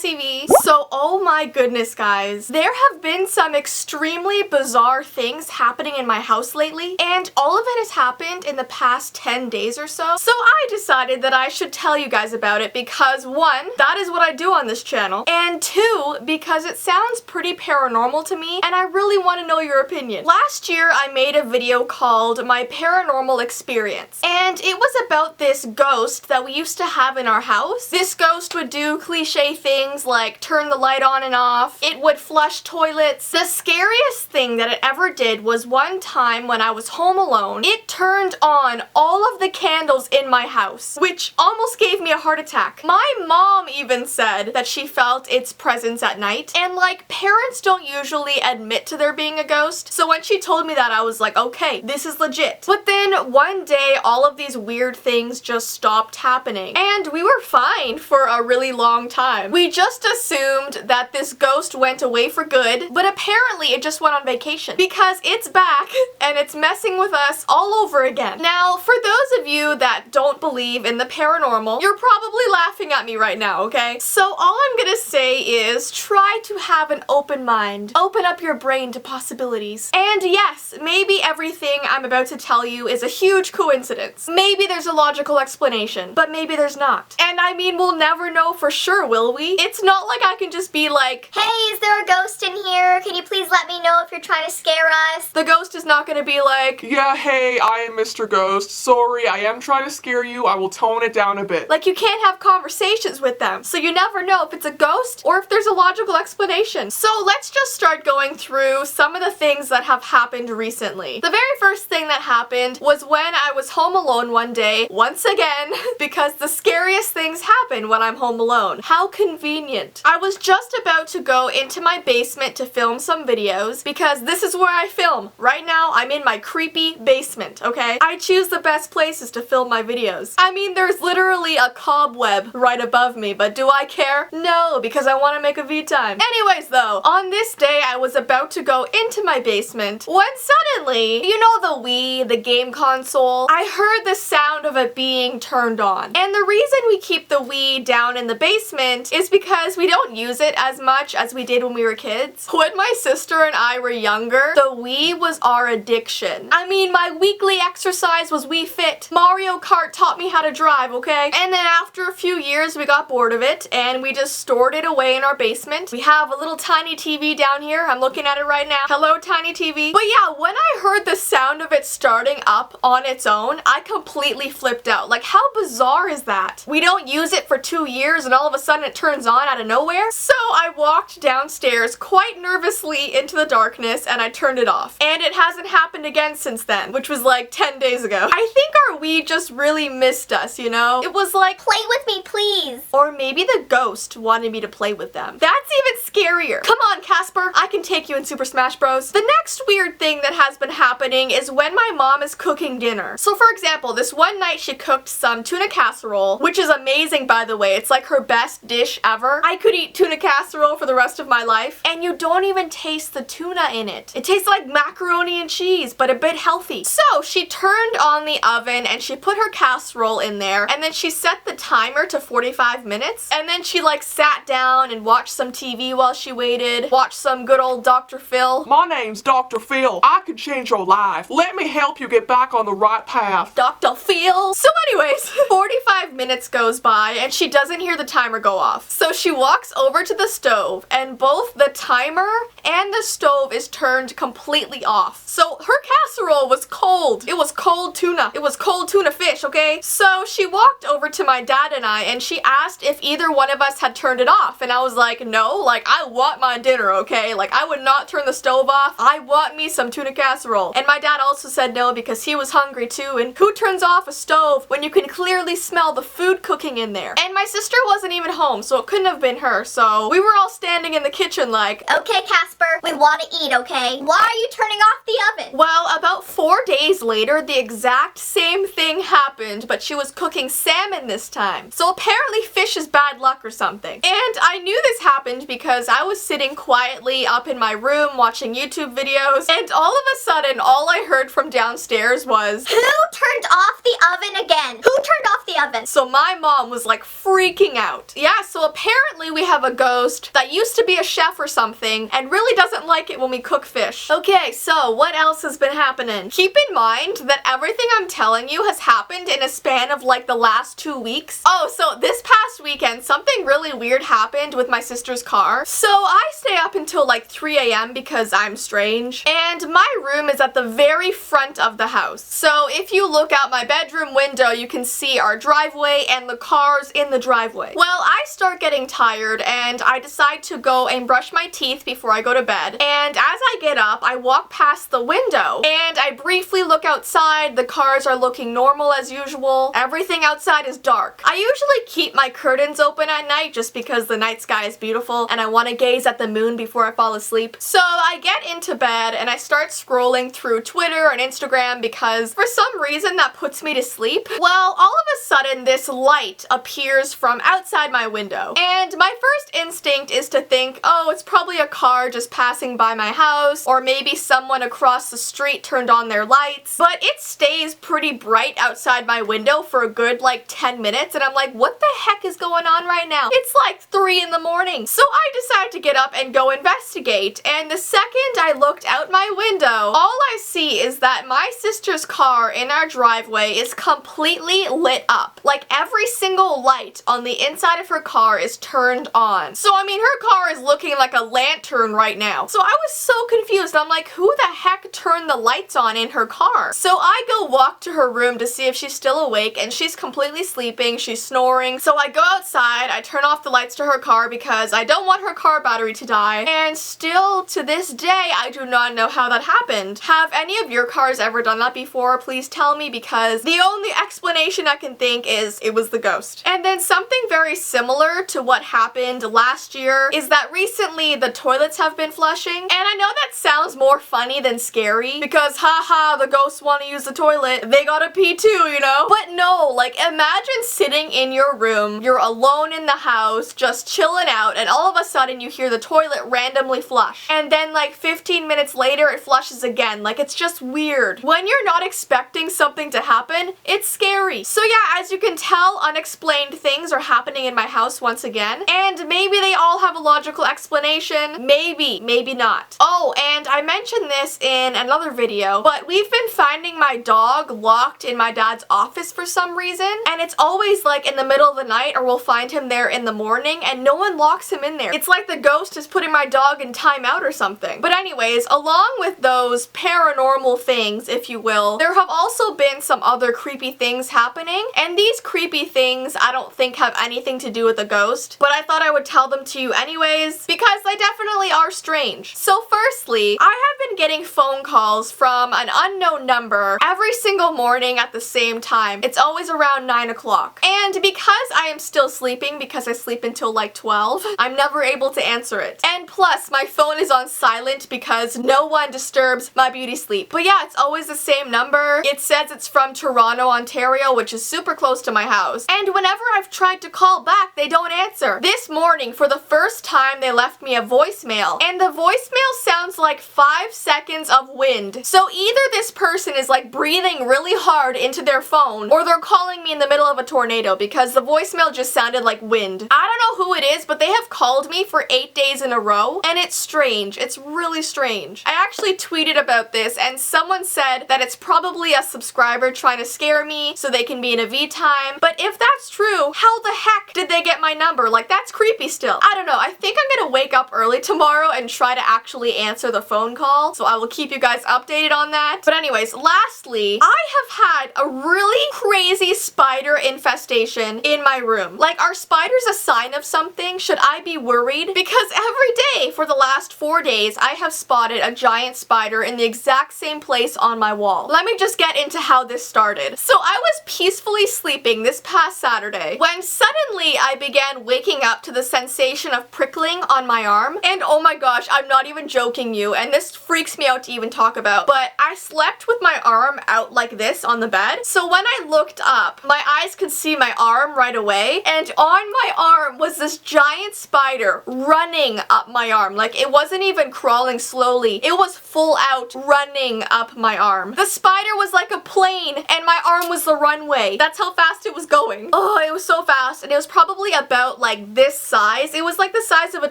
Jessie V. So, oh my goodness, guys. There have been some extremely bizarre things happening in my house lately, and all of it has happened in the past 10 days or so. So I decided that I should tell you guys about it because, one, that is what I do on this channel, and two, because it sounds pretty paranormal to me, and I really want to know your opinion. Last year, I made a video called My Paranormal Experience, and it was about this ghost that we used to have in our house. This ghost would do cliche things like turn the light on and off. It would flush toilets. The scariest thing that it ever did was one time when I was home alone, it turned on all of the candles in my house, which almost gave me a heart attack. My mom even said that she felt its presence at night, and like, parents don't usually admit to there being a ghost, so when she told me that, I was like, okay, this is legit. But then one day, all of these weird things just stopped happening, and we were fine for a really long time. We just assumed that this ghost went away for good, but apparently it just went on vacation because it's back and it's messing with us all over again. Now, for those of you that don't believe in the paranormal, you're probably laughing at me right now, okay? So all I'm gonna say is try to have an open mind. Open up your brain to possibilities. And yes, maybe everything I'm about to tell you is a huge coincidence. Maybe there's a logical explanation, but maybe there's not. And I mean, we'll never know for sure, will we? It's not like I can just be like, hey, is there a ghost in here? Can you please let me know if you're trying to scare us? The ghost is not gonna be like, yeah, hey, I am Mr. Ghost. Sorry, I am trying to scare you. I will tone it down a bit. like, you can't have conversations with them, so you never know if it's a ghost or if there's a logical explanation. So let's just start going through some of the things that have happened recently. The very first thing that happened was when I was home alone one day, once again, because the scariest things happen when I'm home alone. How convenient. I was just about to go into my basement to film some videos because this is where I film. Right now, I'm in my creepy basement, okay? I choose the best places to film my videos. I mean, there's literally a cobweb right above me, but do I care? No, because I want to make a V-time. Anyways though, on this day I was about to go into my basement when suddenly, you know the Wii, the game console? I heard the sound of it being turned on. And the reason we keep the Wii down in the basement is because we don't use it as much as we did when we were kids. When my sister and I were younger, the Wii was our addiction. I mean, my weekly exercise was Wii Fit. Mario Kart taught me how to drive, okay? And then after a few years, we got bored of it, and we just stored it away in our basement. We have a little tiny TV down here. I'm looking at it right now. Hello, tiny TV. But yeah, when I heard the sound of it starting up on its own, I completely flipped out. Like, how bizarre is that? We don't use it for 2 years, and all of a sudden it turns on out of nowhere? So I walked downstairs quite nervously into the darkness, and I turned it off. And it hasn't happened again since then, which was like 10 days ago. I think our Wii just really missed us, you know? It was like, Play with me, please. or maybe the ghost wanted me to play with them. That's even scarier. Come on, Casper. I can take you in Super Smash Bros. The next weird thing that has been happening is when my mom is cooking dinner. So for example, this one night she cooked some tuna casserole, which is amazing, by the way. It's like her best dish ever. I could eat tuna casserole for the rest of my life, and you don't even taste the tuna in it. It tastes like macaroni and cheese, but a bit healthy. So she turned on the oven and she put her casserole in there, and then she set the timer to 45 minutes, and then she like sat down and watched some TV while she waited, watched some good old Dr. Phil. My name's Dr. Phil. I can change your life. Let me help you get back on the right path. Dr. Phil. So anyways, 45 minutes goes by and she doesn't hear the timer go off. So she walks over to the stove, and both the timer and the stove is turned completely off. So her casserole was cold. It was cold tuna. It was cold tuna fish, okay? So she walked over to my dad and I, and she asked if either one of us had turned it off. And I was like, no, like, I want my dinner, okay? Like, I would not turn the stove off. I want me some tuna casserole. And my dad also said no because he was hungry too. And who turns off a stove when you can clearly smell the food cooking in there? And my sister wasn't even home, so it couldn't have been her. So we were all standing in the kitchen like, Okay, Casper, we want to eat, okay? Why are you turning off the oven? well, about 4 days later, the exact same thing happened, but she was cooking salmon this time. So apparently fish is bad luck or something. And I knew this happened because I was sitting quietly up in my room watching YouTube videos, and all of a sudden, all I heard from downstairs was, Who turned off the oven again? Who turned off the oven. So my mom was like freaking out. Yeah, so apparently we have a ghost that used to be a chef or something and really doesn't like it when we cook fish. Okay, so what else has been happening? Keep in mind that everything I'm telling you has happened in a span of like the last 2 weeks. Oh, so this past weekend, something really weird happened with my sister's car. So I stay up until like 3 a.m. because I'm strange. And my room is at the very front of the house. So if you look out my bedroom window, you can see our driveway and the cars in the driveway. Well, I start getting tired and I decide to go and brush my teeth before I go to bed. And as I get up, I walk past the window and I briefly look outside. The cars are looking normal as usual. Everything outside is dark. I usually keep my curtains open at night just because the night sky is beautiful and I want to gaze at the moon before I fall asleep. So I get into bed and I start scrolling through Twitter and Instagram because for some reason that puts me to sleep. Well, all of a sudden this light appears from outside my window. And my first instinct is to think, oh, it's probably a car just passing by my house, or maybe someone across the street turned on their lights. But it stays pretty bright outside my window for a good like 10 minutes and I'm like, what the heck is going on right now? It's like 3 in the morning. So I decided to get up and go investigate. And the second I looked out my window, all I see is that my sister's car in our driveway is completely lit up. Like every single light on the inside of her car is turned on. So I mean, her car is looking like a lantern right now. So I was so confused. I'm like, who the heck turned the lights on in her car? So I go walk to her room to see if she's still awake and she's completely sleeping. She's snoring. So I go outside, I turn off the lights to her car because I don't want her car battery to die. And still to this day, I do not know how that happened. Have any of your cars ever done that before? Please tell me, because the only explanation I can think is it was the ghost. And then something very similar to what happened last year is that recently the toilets have been flushing. And I know that sounds more funny than scary because haha, the ghosts want to use the toilet. They gotta pee too, you know? But no, like imagine sitting in your room, you're alone in the house, just chilling out, and all of a sudden you hear the toilet randomly flush. And then like 15 minutes later it flushes again. Like it's just weird. When you're not expecting something to happen, it's scary. So yeah, as you can tell, unexplained things are happening in my house once again. And maybe they all have a logical explanation. Maybe, maybe not. Oh, and I mentioned this in another video, but we've been finding my dog locked in my dad's office for some reason. And it's always like in the middle of the night, or we'll find him there in the morning and no one locks him in there. It's like the ghost is putting my dog in timeout or something. But anyways, along with those paranormal things, if you will, there have also been some other creepy things happening. And these creepy things I don't think have anything to do with a ghost, but I thought I would tell them to you anyways because they definitely are strange. So firstly, I have been getting phone calls from an unknown number every single morning at the same time. It's always around 9 o'clock. And because I am still sleeping, because I sleep until like 12, I'm never able to answer it. And plus, my phone is on silent because no one disturbs my beauty sleep. But yeah, it's always the same number. It says it's from Toronto, Ontario, which is super close to my house. And whenever I've tried to call back, they don't answer. This morning, for the first time, they left me a voicemail. And the voicemail sounds like 5 seconds of wind. So either this person is like breathing really hard into their phone, or they're calling me in the middle of a tornado because the voicemail just sounded like wind. I don't know who it is, but they have called me for 8 days in a row, and it's strange. It's really strange. I actually tweeted about this, and someone said that it's probably a subscriber trying to scare me so they can be in a V time. But if that's true, how the heck did they get my number? Like, that's creepy still. I don't know. I think I'm gonna wake up early tomorrow and try to actually answer the phone call, so I will keep you guys updated on that. But anyways, lastly, I have had a really crazy spider infestation in my room. Like, are spiders a sign of something? Should I be worried? Because every day for the last 4 days, I have spotted a giant spider in the exact same place on my wall. Let me just get into how this started. So I was peacefully sleeping this past Saturday when suddenly I began waking up to the sensation of prickling on my arm. And oh my gosh, I'm not even joking you, and this freaks me out to even talk about, but I slept with my arm out like this on the bed. So when I looked up, my eyes could see my arm right away, and on my arm was this giant spider running up my arm. Like, it wasn't even crawling slowly. It was full out running up my arm. The spider was like a plane, and my arm was the runway. way. That's how fast it was going. Oh, it was so fast, and it was probably about like this size. It was like the size of a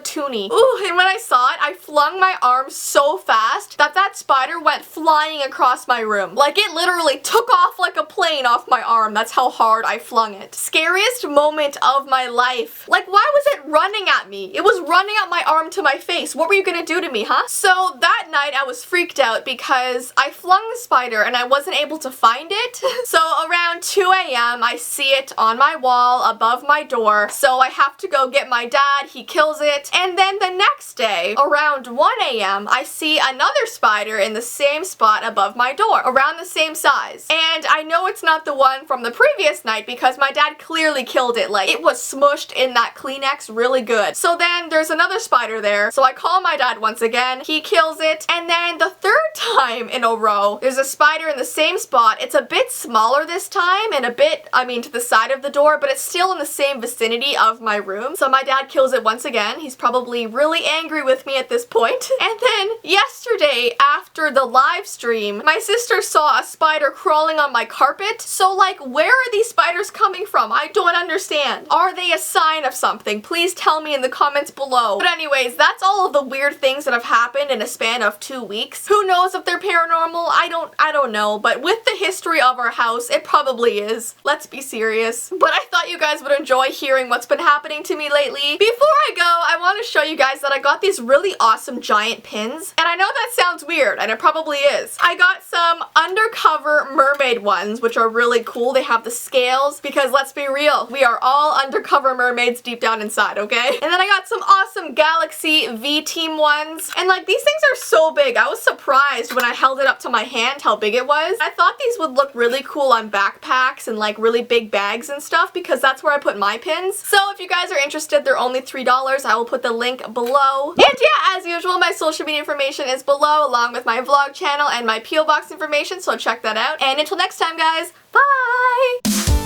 toonie. Ooh, and when I saw it, I flung my arm so fast that that spider went flying across my room. Like it literally took off like a plane off my arm. That's how hard I flung it. Scariest moment of my life. Like, why was it running at me? It was running at my arm to my face. What were you gonna do to me, huh? So that night I was freaked out because I flung the spider and I wasn't able to find it. So around 2 a.m. I see it on my wall above my door. So I have to go get my dad. He kills it. And then the next day, around 1 a.m., I see another spider in the same spot above my door, around the same size. And I know it's not the one from the previous night because my dad clearly killed it. Like, it was smushed in that Kleenex really good. So then there's another spider there. So I call my dad once again. He kills it. And then the third time in a row, there's a spider in the same spot. It's a bit smaller this time and a bit, to the side of the door, but it's still in the same vicinity of my room. So my dad kills it once again. He's probably really angry with me at this point. And then yesterday, after the live stream, my sister saw a spider crawling on my carpet. So like, where are these spiders coming from? I don't understand. Are they a sign of something? Please tell me in the comments below. But anyways, that's all of the weird things that have happened in a span of 2 weeks. Who knows if they're paranormal? I don't know, but with the history of our house, it probably is. Let's be serious. But I thought you guys would enjoy hearing what's been happening to me lately. Before I go, I want to show you guys that I got these really awesome giant pins. And I know that sounds weird, and it probably is. I got some undercover mermaid ones, which are really cool. They have the scales, because let's be real, we are all undercover mermaids deep down inside, okay? And then I got some awesome Galaxy V-Team ones. And like, these things are so big. I was surprised when I held it up to my hand how big it was. I thought these would look really cool on backpacks and like really big bags and stuff because that's where I put my pins. So if you guys are interested, they're only $3. I will put the link below. And yeah, as usual, my social media information is below along with my vlog channel and my P.O. Box information, so check that out. And until next time, guys, bye!